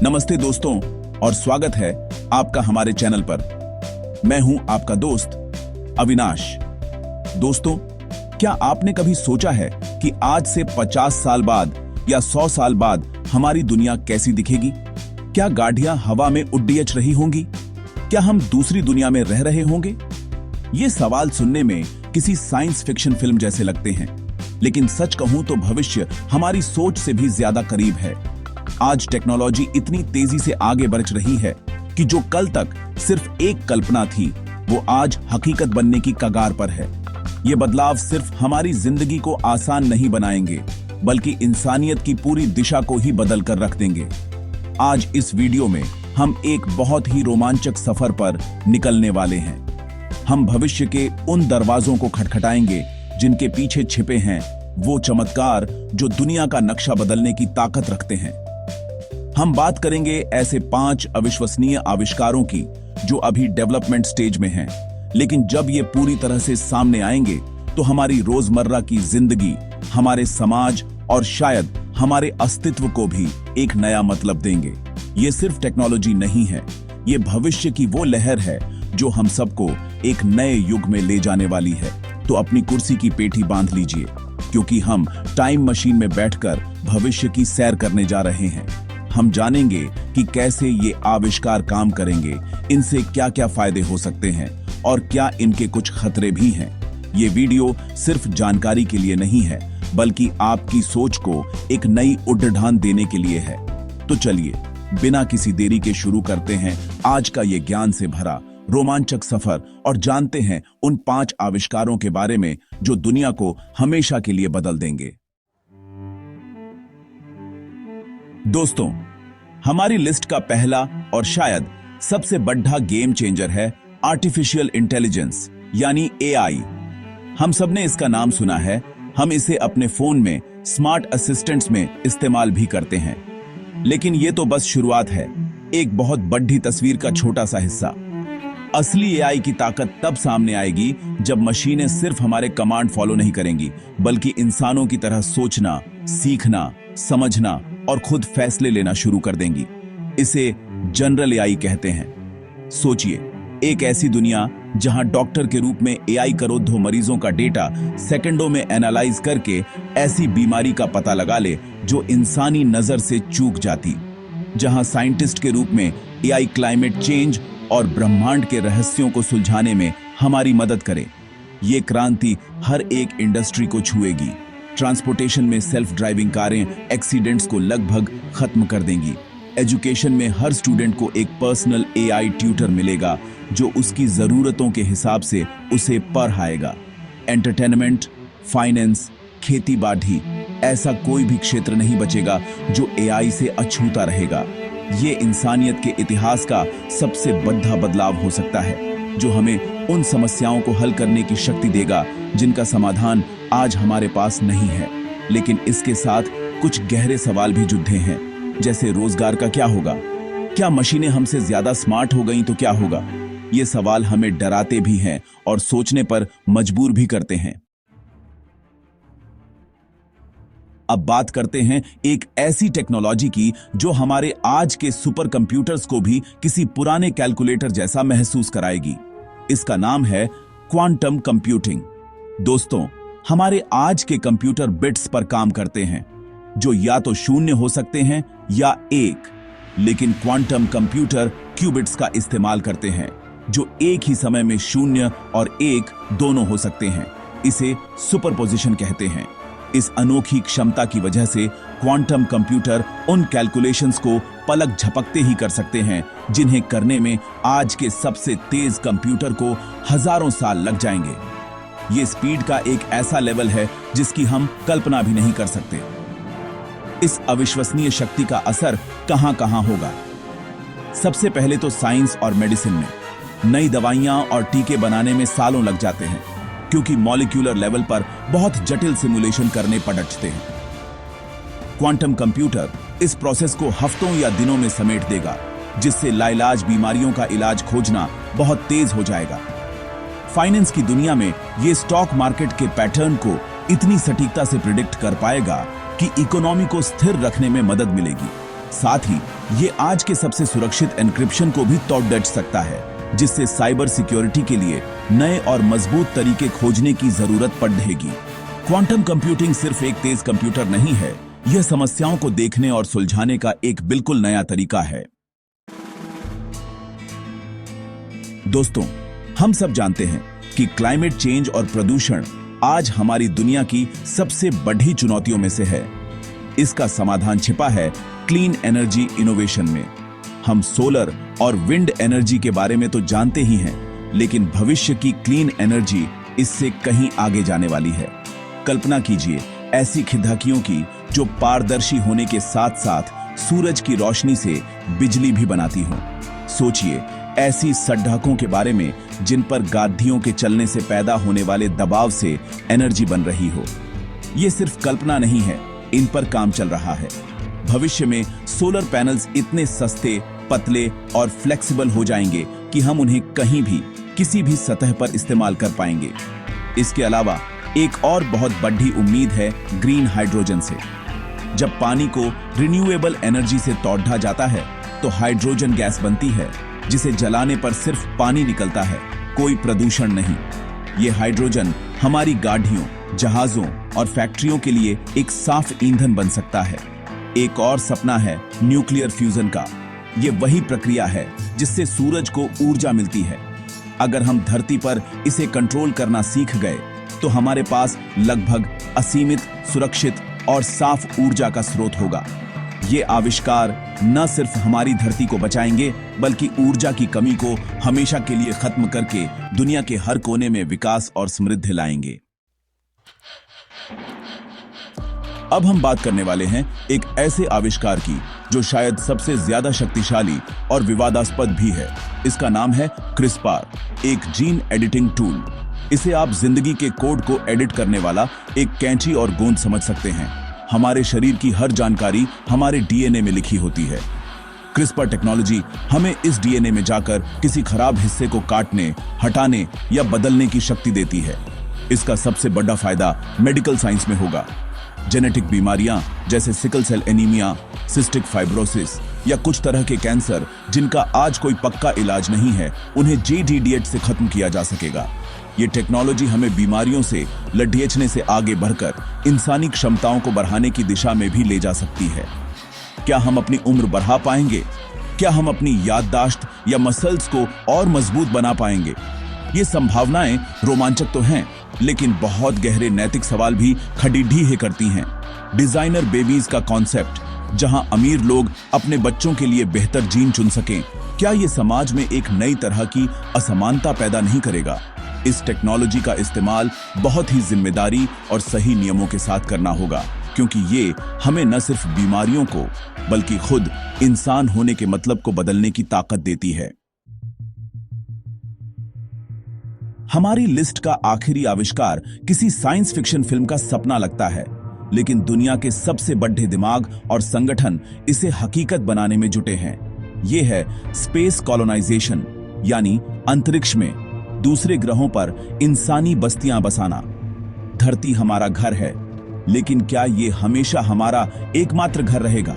नमस्ते दोस्तों और स्वागत है आपका हमारे चैनल पर। मैं हूं आपका दोस्त अविनाश। दोस्तों, क्या आपने कभी सोचा है कि आज से 50 साल बाद या 100 साल बाद हमारी दुनिया कैसी दिखेगी? क्या गाड़ियां हवा में उड्डयच रही होंगी? क्या हम दूसरी दुनिया में रह रहे होंगे? ये सवाल सुनने में किसी साइंस फिक्शन फिल्म जैसे लगते हैं, लेकिन सच कहूं तो भविष्य हमारी सोच से भी ज्यादा करीब है। आज टेक्नोलॉजी इतनी तेजी से आगे बढ़ रही है कि जो कल तक सिर्फ एक कल्पना थी, वो आज हकीकत बनने की कगार पर है। ये बदलाव सिर्फ हमारी जिंदगी को आसान नहीं बनाएंगे, बल्कि इंसानियत की पूरी दिशा को ही बदल कर रख देंगे। आज इस वीडियो में हम एक बहुत ही रोमांचक सफर पर निकलने वाले हैं। हम भविष्य के उन दरवाजों को खटखटाएंगे जिनके पीछे छिपे हैं वो चमत्कार जो दुनिया का नक्शा बदलने की ताकत रखते हैं। हम बात करेंगे ऐसे 5 अविश्वसनीय आविष्कारों की जो अभी डेवलपमेंट स्टेज में हैं, लेकिन जब ये पूरी तरह से सामने आएंगे तो हमारी रोजमर्रा की जिंदगी, हमारे समाज और शायद हमारे अस्तित्व को भी एक नया मतलब देंगे। ये सिर्फ टेक्नोलॉजी नहीं है, ये भविष्य की वो लहर है जो हम सबको एक नए युग में ले जाने वाली है। तो अपनी कुर्सी की पेठी बांध लीजिए, क्योंकि हम टाइम मशीन में बैठकर भविष्य की सैर करने जा रहे हैं। हम जानेंगे कि कैसे ये आविष्कार काम करेंगे, इनसे क्या क्या फायदे हो सकते हैं और क्या इनके कुछ खतरे भी हैं। ये वीडियो सिर्फ जानकारी के लिए नहीं है, बल्कि आपकी सोच को एक नई उड़ान देने के लिए है। तो चलिए बिना किसी देरी के शुरू करते हैं आज का ये ज्ञान से भरा रोमांचक सफर और जानते हैं उन 5 आविष्कारों के बारे में जो दुनिया को हमेशा के लिए बदल देंगे। दोस्तों, हमारी लिस्ट का पहला और शायद सबसे बड़ा गेम चेंजर है आर्टिफिशियल इंटेलिजेंस यानी एआई। हम सबने इसका नाम सुना है, हम इसे अपने फोन में स्मार्ट असिस्टेंट्स में इस्तेमाल भी करते हैं। लेकिन ये तो बस शुरुआत है, एक बहुत बड़ी तस्वीर का छोटा सा हिस्सा। असली एआई की ताकत तब सामने आएगी जब मशीनें सिर्फ हमारे कमांड फॉलो नहीं करेंगी, बल्कि इंसानों की तरह सोचना, सीखना, समझना और खुद फैसले लेना शुरू कर देंगी। इसे जनरल एआई कहते हैं। सोचिए, एक ऐसी दुनिया जहां डॉक्टर के रूप में एआई करोड़ों मरीजों का डेटा सेकंडों में एनालाइज करके ऐसी बीमारी का पता लगा ले जो इंसानी नजर से चूक जाती। जहां साइंटिस्ट के रूप में एआई क्लाइमेट चेंज और ब्रह्मांड के रहस्यों को सुलझाने में हमारी मदद करे। ये क्रांति हर एक इंडस्ट्री को छुएगी। ट्रांसपोर्टेशन में सेल्फ ड्राइविंग कारें एक्सीडेंट्स को लगभग खत्म कर देंगी। एजुकेशन में हर स्टूडेंट को एक पर्सनल एआई ट्यूटर मिलेगा जो उसकी जरूरतों के हिसाब से उसे पढ़ाएगा। एंटरटेनमेंट, फाइनेंस, खेती बाड़ी, ऐसा कोई भी क्षेत्र नहीं बचेगा जो एआई से अछूता रहेगा। ये इंसानियत के इतिहास का सबसे बड़ा बदलाव हो सकता है, जो हमें उन समस्याओं को हल करने की शक्ति देगा जिनका समाधान आज हमारे पास नहीं है। लेकिन इसके साथ कुछ गहरे सवाल भी जुड़े हैं, जैसे रोजगार का क्या होगा? क्या मशीनें हमसे ज्यादा स्मार्ट हो गईं तो क्या होगा? ये सवाल हमें डराते भी हैं और सोचने पर मजबूर भी करते हैं। अब बात करते हैं एक ऐसी टेक्नोलॉजी की जो हमारे आज के सुपर कंप्यूटर्स को भी किसी पुराने कैलकुलेटर जैसा महसूस कराएगी। इसका नाम है क्वांटम कंप्यूटिंग। दोस्तों, हमारे आज के कंप्यूटर बिट्स पर काम करते हैं, जो या तो शून्य हो सकते हैं या 1, लेकिन क्वांटम कंप्यूटर क्यूबिट्स का इस्तेमाल करते हैं, जो एक ही समय में 0 और 1 दोनों हो सकते हैं। इसे सुपरपोजिशन कहते हैं। इस अनोखी क्षमता की वजह से क्वांटम कंप्यूटर उन कैलकुलेशंस को पलक झपकते ही कर सकते हैं जिन्हें करने में आज के सबसे तेज कंप्यूटर को हजारों साल लग जाएंगे। ये स्पीड का एक ऐसा लेवल है जिसकी हम कल्पना भी नहीं कर सकते। इस अविश्वसनीय शक्ति का असर कहां-कहां होगा? सबसे पहले तो साइंस और मेडिसिन में। नई दवाइयां और टीके बनाने में सालों लग जाते हैं, क्योंकि मॉलिक्यूलर लेवल पर बहुत जटिल सिमुलेशन करने पड़ते हैं। क्वांटम कंप्यूटर इस प्रोसेस को हफ्तों या दिनों में समेट देगा, जिससे लाइलाज बीमारियों का इलाज खोजना बहुत तेज हो जाएगा। फाइनेंस की दुनिया में ये स्टॉक मार्केट के पैटर्न को इतनी सटीकता से प्रिडिक्ट कर पाएगा कि इकोनॉमी को स्थिर रखने में मदद मिलेगी। साथ ही ये आज के सबसे सुरक्षित एन्क्रिप्शन को भी तोड़ दच सकता है, जिससे साइबर सिक्योरिटी के लिए नए और मजबूत तरीके खोजने की जरूरत पड़ेगी। क्वांटम कंप्यूटिंग सिर्फ एक तेज कंप्यूटर नहीं है, यह समस्याओं को देखने और सुलझाने का एक बिल्कुल नया तरीका है। दोस्तों, हम सब जानते हैं कि क्लाइमेट चेंज और प्रदूषण आज हमारी दुनिया की सबसे बड़ी चुनौतियों में से है। इसका समाधान छिपा है क्लीन एनर्जी इनोवेशन में। हम सोलर और विंड एनर्जी के बारे में तो जानते ही हैं, लेकिन भविष्य की क्लीन एनर्जी इससे कहीं आगे जाने वाली है। कल्पना कीजिए ऐसी खिड़कियों की जो पारदर्शी होने के साथ साथ सूरज की रोशनी से बिजली भी बनाती हो। सोचिए ऐसी सड़कों के बारे में जिन पर गाड़ियों के चलने से पैदा होने वाले दबाव से एनर्जी बन रही हो। यह सिर्फ कल्पना नहीं है, इन पर काम चल रहा है। भविष्य में सोलर पैनल्स इतने सस्ते, पतले और फ्लेक्सिबल हो जाएंगे कि हम उन्हें कहीं भी किसी भी सतह पर इस्तेमाल कर पाएंगे। इसके अलावा एक और बहुत बड़ी उम्मीद है ग्रीन हाइड्रोजन से। जब पानी को रिन्यूएबल एनर्जी से तोड़ा जाता है तो हाइड्रोजन गैस बनती है, जिसे जलाने पर सिर्फ पानी निकलता है, कोई प्रदूषण नहीं। ये हाइड्रोजन हमारी गाड़ियों, जहाजों और फैक्ट्रियों के लिए एक साफ ईंधन बन सकता है। एक और सपना है न्यूक्लियर फ्यूजन का। ये वही प्रक्रिया है जिससे सूरज को ऊर्जा मिलती है। अगर हम धरती पर इसे कंट्रोल करना सीख गए तो हमारे पास लगभग असीमित, सुरक्षित और साफ ऊर्जा का स्रोत होगा। ये आविष्कार न सिर्फ हमारी धरती को बचाएंगे, बल्कि ऊर्जा की कमी को हमेशा के लिए खत्म करके दुनिया के हर कोने में विकास और समृद्धि लाएंगे। अब हम बात करने वाले हैं एक ऐसे आविष्कार की जो शायद सबसे ज्यादा शक्तिशाली और विवादास्पद भी है। इसका नाम है क्रिस्पार, एक जीन एडिटिंग टूल। इसे आप जिंदगी के कोड को एडिट करने वाला एक कैंची और गोंद समझ सकते हैं। हमारे शरीर की हर जानकारी हमारे डीएनए में लिखी होती है। क्रिस्पर टेक्नोलॉजी हमें इस डीएनए में जाकर किसी खराब हिस्से को काटने, हटाने या बदलने की शक्ति देती है। इसका सबसे बड़ा फायदा मेडिकल साइंस में होगा। जेनेटिक बीमारियां जैसे sickle cell anaemia, cystic fibrosis या कुछ तरह के कैंसर जिनका आज कोई पक्का इलाज नहीं है, उन्हें जेडीडीएच से खत्म किया जा सकेगा। ये टेक्नोलॉजी हमें बीमारियों से लड़ने से आगे बढ़कर इंसानी क्षमताओं को बढ़ाने की दिशा में भी ले जा सकती है। क्या हम अपनी उम्र बढ़ा पाएंगे? क्या हम अपनी याददाश्त या मसल्स को और मजबूत बना पाएंगे? ये संभावनाएं रोमांचक तो हैं, लेकिन बहुत गहरे नैतिक सवाल भी खड़ी ढीहे करती हैं। डिजाइनर बेबीज का कॉन्सेप्ट, जहां अमीर लोग अपने बच्चों के लिए बेहतर जीन चुन सकें, क्या ये समाज में एक नई तरह की असमानता पैदा नहीं करेगा? इस टेक्नोलॉजी का इस्तेमाल बहुत ही जिम्मेदारी और सही नियमों के साथ करना होगा, क्योंकि ये हमें न सिर्फ बीमारियों को बल्कि खुद इंसान होने के मतलब को बदलने की ताकत देती है। हमारी लिस्ट का आखिरी आविष्कार किसी साइंस फिक्शन फिल्म का सपना लगता है, लेकिन दुनिया के सबसे बड़े दिमाग और संगठन इसे हकीकत बनाने में जुटे हैं। यह है स्पेस कॉलोनाइजेशन, यानी अंतरिक्ष में दूसरे ग्रहों पर इंसानी बस्तियां बसाना। धरती हमारा घर है, लेकिन क्या यह हमेशा हमारा एकमात्र घर रहेगा?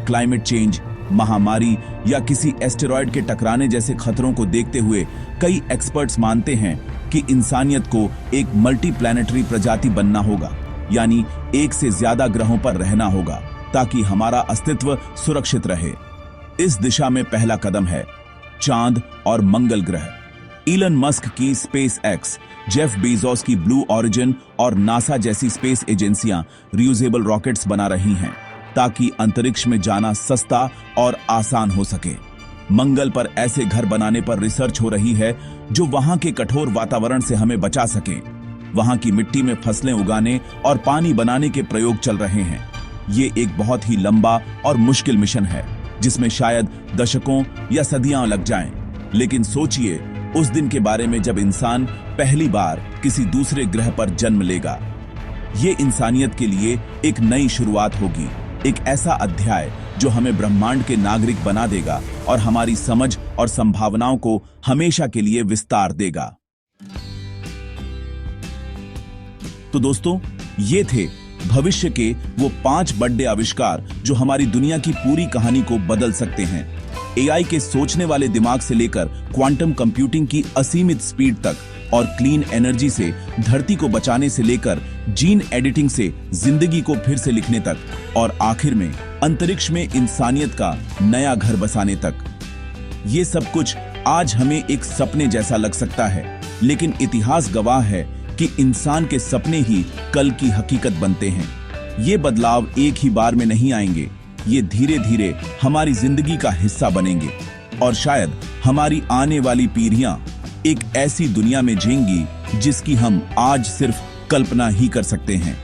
क्लाइमेट चेंज, महामारी या किसी एस्टेरॉयड के टकराने जैसे खतरों को देखते हुए कई एक्सपर्ट्स मानते हैं कि इंसानियत को एक मल्टी प्लैनेटरी प्रजाति बनना होगा, यानी एक से ज्यादा ग्रहों पर रहना होगा, ताकि हमारा अस्तित्व सुरक्षित रहे। इस दिशा में पहला कदम है चांद और मंगल ग्रह। इलन मस्क की स्पेस एक्स, जेफ बेजोस की ब्लू ओरिजिन और नासा जैसी स्पेस एजेंसियां रियूजेबल रॉकेट्स बना रही हैं, ताकि अंतरिक्ष में जाना सस्ता और आसान हो सके। मंगल पर ऐसे घर बनाने पर रिसर्च हो रही है जो वहां के कठोर वातावरण से हमें बचा सके। वहां की मिट्टी में फसलें उगाने और पानी बनाने के प्रयोग चल रहे हैं। ये एक बहुत ही लंबा और मुश्किल मिशन है, जिसमें शायद दशकों या सदियां लग जाएं। लेकिन सोचिए उस दिन के बारे में जब इंसान पहली बार किसी दूसरे ग्रह पर जन्म लेगा। ये इंसानियत के लिए एक नई शुरुआत होगी, एक ऐसा अध्याय जो हमें ब्रह्मांड के नागरिक बना देगा और हमारी समझ और संभावनाओं को हमेशा के लिए विस्तार देगा। तो दोस्तों, ये थे भविष्य के वो 5 बड़े आविष्कार जो हमारी दुनिया की पूरी कहानी को बदल सकते हैं। एआई के सोचने वाले दिमाग से लेकर क्वांटम कंप्यूटिंग की असीमित स्पीड तक, और क्लीन एनर्जी से धरती को बचाने से लेकर जीन एडिटिंग से जिंदगी को फिर से लिखने तक, और आखिर में अंतरिक्ष में इंसानियत का नया घर बसाने तक। ये सब कुछ आज हमें एक सपने जैसा लग सकता है, लेकिन इतिहास गवाह है कि इंसान के सपने ही कल की हकीकत बनते हैं। ये बदलाव एक ही बार में नहीं आएंगे, ये धीरे धीरे हमारी जिंदगी का हिस्सा बनेंगे, और शायद हमारी आने वाली पीढ़ियां एक ऐसी दुनिया में जिएंगी जिसकी हम आज सिर्फ कल्पना ही कर सकते हैं।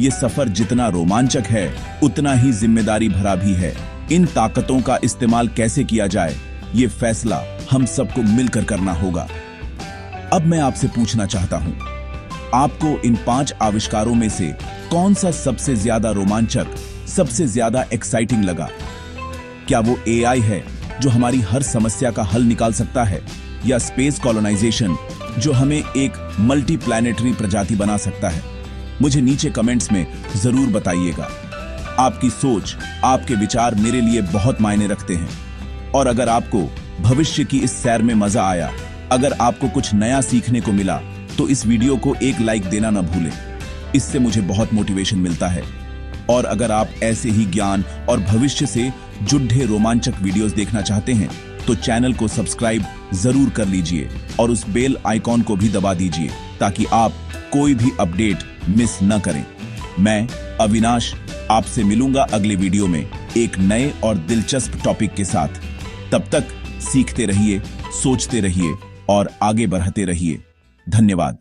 ये सफर जितना रोमांचक है उतना ही जिम्मेदारी भरा भी है। इन ताकतों का इस्तेमाल कैसे किया जाए, ये फैसला हम सबको मिलकर करना होगा। अब मैं आपसे पूछना चाहता हूं, आपको इन 5 आविष्कारों में से कौन सा सबसे ज्यादा रोमांचक, सबसे ज्यादा एक्साइटिंग लगा? क्या वो एआई है जो हमारी हर समस्या का हल निकाल सकता है, या स्पेस कॉलोनाइजेशन जो हमें एक मल्टी प्लैनेटरी प्रजाति बना सकता है? मुझे नीचे कमेंट्स में जरूर बताइएगा। आपकी सोच, आपके विचार मेरे लिए बहुत मायने रखते हैं। और अगर आपको भविष्य की इस सैर में मजा आया, अगर आपको कुछ नया सीखने को मिला, तो इस वीडियो को एक लाइक देना ना भूलें। इससे मुझे बहुत मोटिवेशन मिलता है। और अगर आप ऐसे ही ज्ञान और भविष्य से जुड़े रोमांचक वीडियोस देखना चाहते हैं, तो चैनल को सब्सक्राइब जरूर कर लीजिए और उस बेल आइकॉन को भी दबा दीजिए, ताकि आप कोई भी अपडेट मिस न करें। मैं अविनाश आपसे मिलूंगा अगले वीडियो में एक नए और दिलचस्प टॉपिक के साथ। तब तक सीखते रहिए, सोचते रहिए और आगे बढ़ते रहिए। धन्यवाद।